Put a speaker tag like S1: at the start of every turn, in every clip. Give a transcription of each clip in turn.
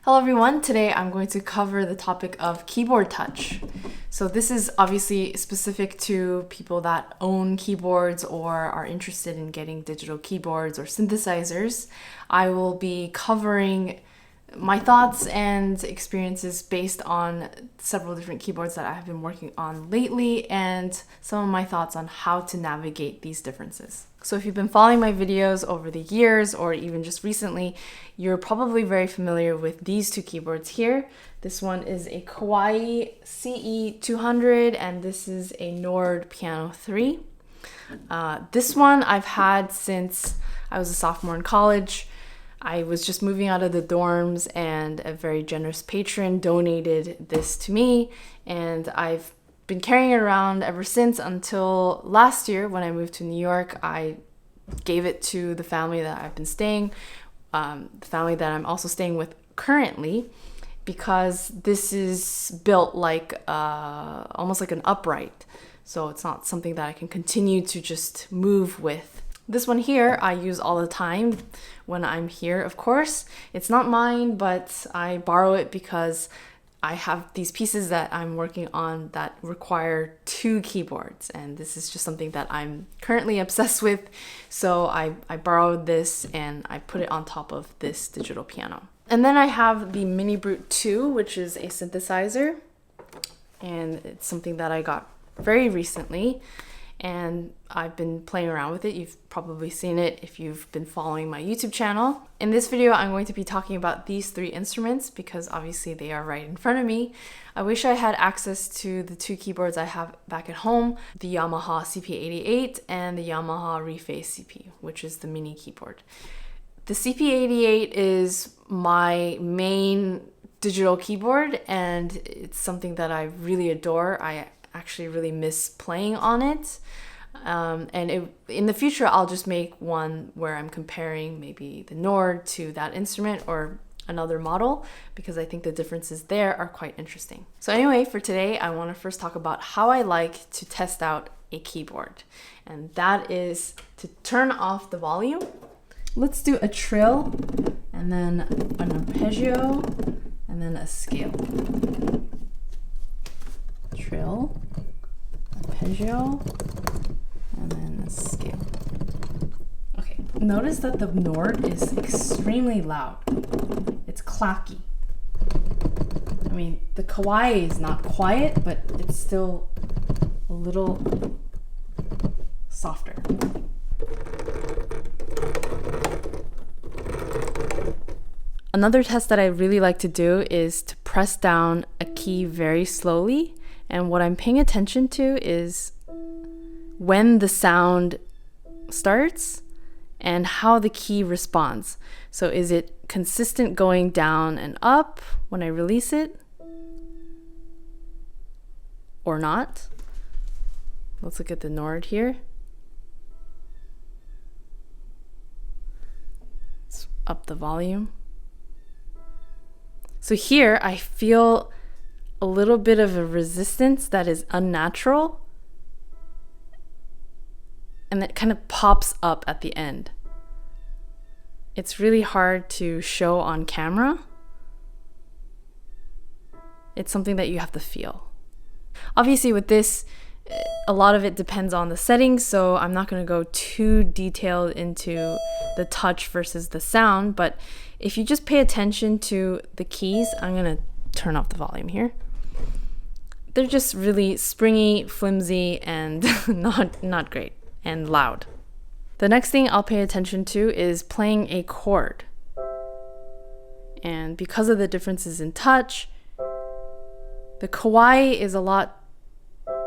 S1: Hello everyone, today I'm going to cover the topic of keyboard touch. So this is obviously specific to people that own keyboards or are interested in getting digital keyboards or synthesizers. I will be covering my thoughts and experiences based on several different keyboards that I have been working on lately and some of my thoughts on how to navigate these differences. So if you've been following my videos over the years or even just recently, you're probably very familiar with these two keyboards here. This one is a Kawai CE200 and this is a Nord Piano 3. This one I've had since I was a sophomore in college. I was just moving out of the dorms and a very generous patron donated this to me, and I've been carrying it around ever since until last year when I moved to New York. I gave it to the family that I've been staying, the family that I'm also staying with currently, because this is built like almost like an upright. So it's not something that I can continue to just move with. This one here I use all the time when I'm here, of course. It's not mine, but I borrow it because I have these pieces that I'm working on that require two keyboards, and this is just something that I'm currently obsessed with. So I borrowed this and I put it on top of this digital piano. And then I have the Mini Brute 2, which is a synthesizer, and it's something that I got very recently. And I've been playing around with it. You've probably seen it if you've been following my YouTube channel. In this video, I'm going to be talking about these three instruments because obviously they are right in front of me. I wish I had access to the two keyboards I have back at home, the Yamaha CP88 and the Yamaha Reface CP, which is the mini keyboard. The CP88 is my main digital keyboard and it's something that I really adore. I actually really miss playing on it, in the future I'll just make one where I'm comparing maybe the Nord to that instrument or another model, because I think the differences there are quite interesting. So anyway, for today I want to first talk about how I like to test out a keyboard, and that is to turn off the volume. Let's do a trill and then an arpeggio and then a scale. Trill, arpeggio, and then a scale. Okay, notice that the Nord is extremely loud. It's clacky. I mean, the Kawai is not quiet, but it's still a little softer. Another test that I really like to do is to press down a key very slowly. And what I'm paying attention to is when the sound starts and how the key responds. So is it consistent going down and up when I release it or not? Let's look at the Nord here. Let's up the volume. So here I feel a little bit of a resistance that is unnatural, and that kind of pops up at the end. It's really hard to show on camera. It's something that you have to feel. Obviously with this, a lot of it depends on the settings, so I'm not going to go too detailed into the touch versus the sound, but if you just pay attention to the keys, I'm going to turn off the volume here. They're just really springy, flimsy, and not great, and loud. The next thing I'll pay attention to is playing a chord. And because of the differences in touch, the Kawai is a lot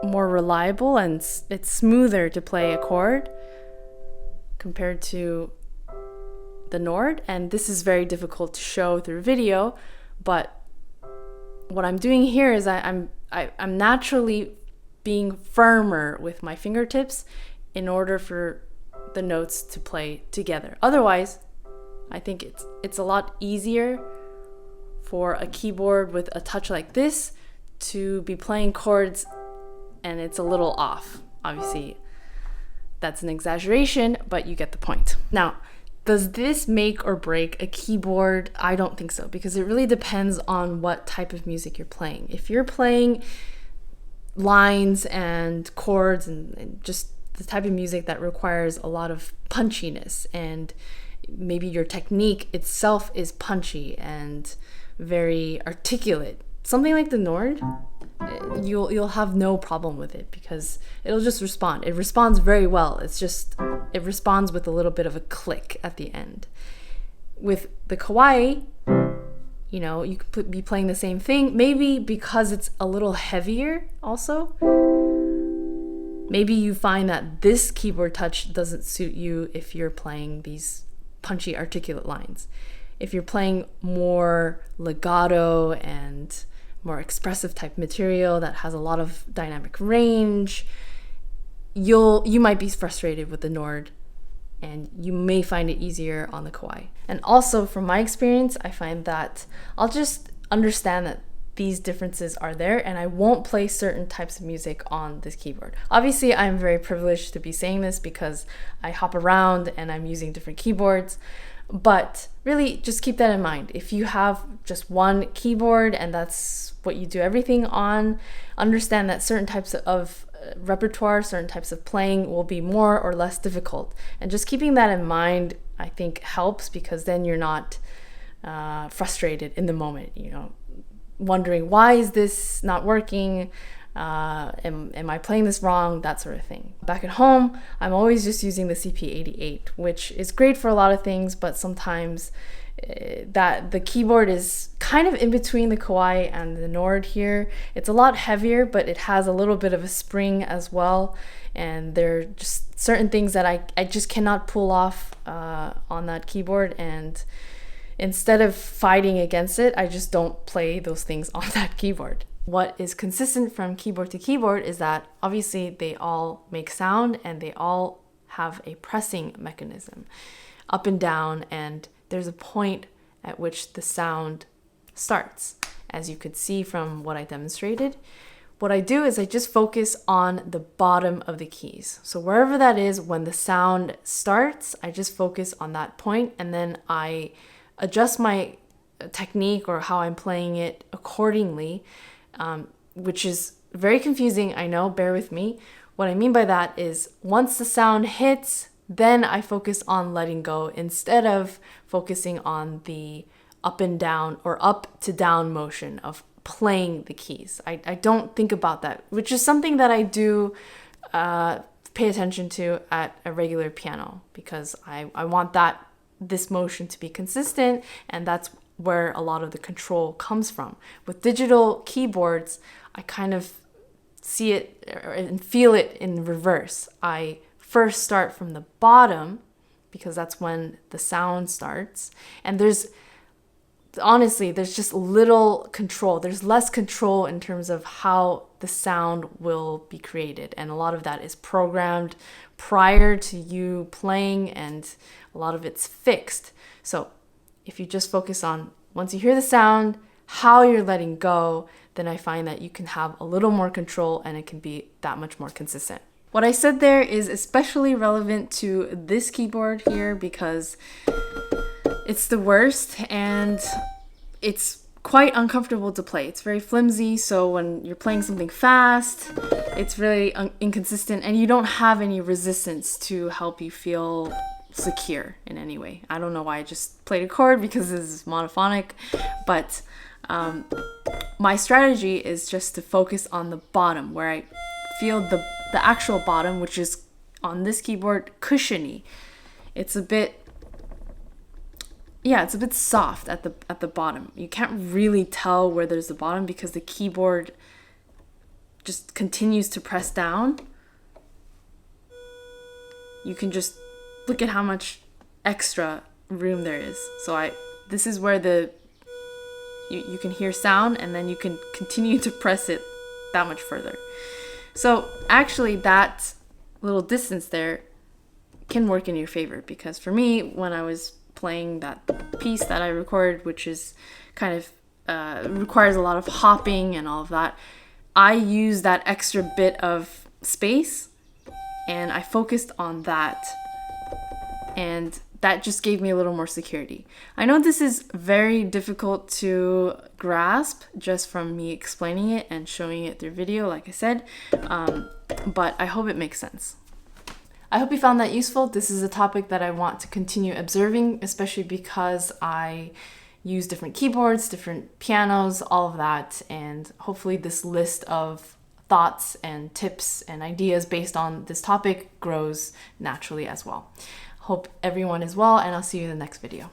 S1: more reliable and it's smoother to play a chord compared to the Nord. And this is very difficult to show through video, but what I'm doing here is I'm naturally being firmer with my fingertips in order for the notes to play together. Otherwise, I think it's a lot easier for a keyboard with a touch like this to be playing chords and it's a little off. Obviously, that's an exaggeration, but you get the point. Now, Does this make or break a keyboard? I don't think so, because it really depends on what type of music you're playing. If you're playing lines and chords and just the type of music that requires a lot of punchiness, and maybe your technique itself is punchy and very articulate, something like the Nord, you'll have no problem with it because it'll just respond. It responds very well. It responds with a little bit of a click at the end. With the Kawai, you could be playing the same thing, maybe because it's a little heavier also. Maybe you find that this keyboard touch doesn't suit you if you're playing these punchy, articulate lines. If you're playing more legato and more expressive type material that has a lot of dynamic range, you might be frustrated with the Nord, and you may find it easier on the Kawai. And also, from my experience, I find that I'll just understand that these differences are there, and I won't play certain types of music on this keyboard. Obviously, I'm very privileged to be saying this because I hop around and I'm using different keyboards. But really, just keep that in mind. If you have just one keyboard and that's what you do everything on, understand that certain types of repertoire, certain types of playing will be more or less difficult. And just keeping that in mind, I think, helps, because then you're not frustrated in the moment, wondering, why is this not working? Am I playing this wrong? That sort of thing. Back at home, I'm always just using the CP88, which is great for a lot of things, but sometimes that the keyboard is kind of in between the Kawai and the Nord here. It's a lot heavier, but it has a little bit of a spring as well. And there are just certain things that I just cannot pull off on that keyboard. And instead of fighting against it, I just don't play those things on that keyboard. What is consistent from keyboard to keyboard is that obviously they all make sound and they all have a pressing mechanism up and down, and there's a point at which the sound starts. As you could see from what I demonstrated, what I do is I just focus on the bottom of the keys. So wherever that is, when the sound starts, I just focus on that point, and then I adjust my technique or how I'm playing it accordingly, which is very confusing, I know, bear with me. What I mean by that is once the sound hits, then I focus on letting go instead of focusing on the up and down or up to down motion of playing the keys. I don't think about that, which is something that I do pay attention to at a regular piano, because I want this motion to be consistent, and that's where a lot of the control comes from. With digital keyboards, I kind of see it and feel it in reverse. I first start from the bottom because that's when the sound starts, and there's just little control. There's less control in terms of how the sound will be created, and a lot of that is programmed prior to you playing, and a lot of it's fixed. So if you just focus on, once you hear the sound, how you're letting go, then I find that you can have a little more control and it can be that much more consistent. What I said there is especially relevant to this keyboard here because it's the worst and it's quite uncomfortable to play. It's very flimsy, so when you're playing something fast, it's really inconsistent, and you don't have any resistance to help you feel secure in any way. I don't know why I just played a chord because this is monophonic, but my strategy is just to focus on the bottom, where I feel the actual bottom, which is on this keyboard cushiony. It's a bit soft at the bottom. You can't really tell where there's the bottom because the keyboard just continues to press down. You can just look at how much extra room there is. So this is where you can hear sound, and then you can continue to press it that much further. So actually that little distance there can work in your favor, because for me, when I was playing that piece that I recorded, which is kind of requires a lot of hopping and all of that, I use that extra bit of space and I focused on that, and that just gave me a little more security. I know this is very difficult to grasp just from me explaining it and showing it through video, like I said, but I hope it makes sense. I hope you found that useful. This is a topic that I want to continue observing, especially because I use different keyboards, different pianos, all of that, and hopefully this list of thoughts and tips and ideas based on this topic grows naturally as well. Hope everyone is well, and I'll see you in the next video.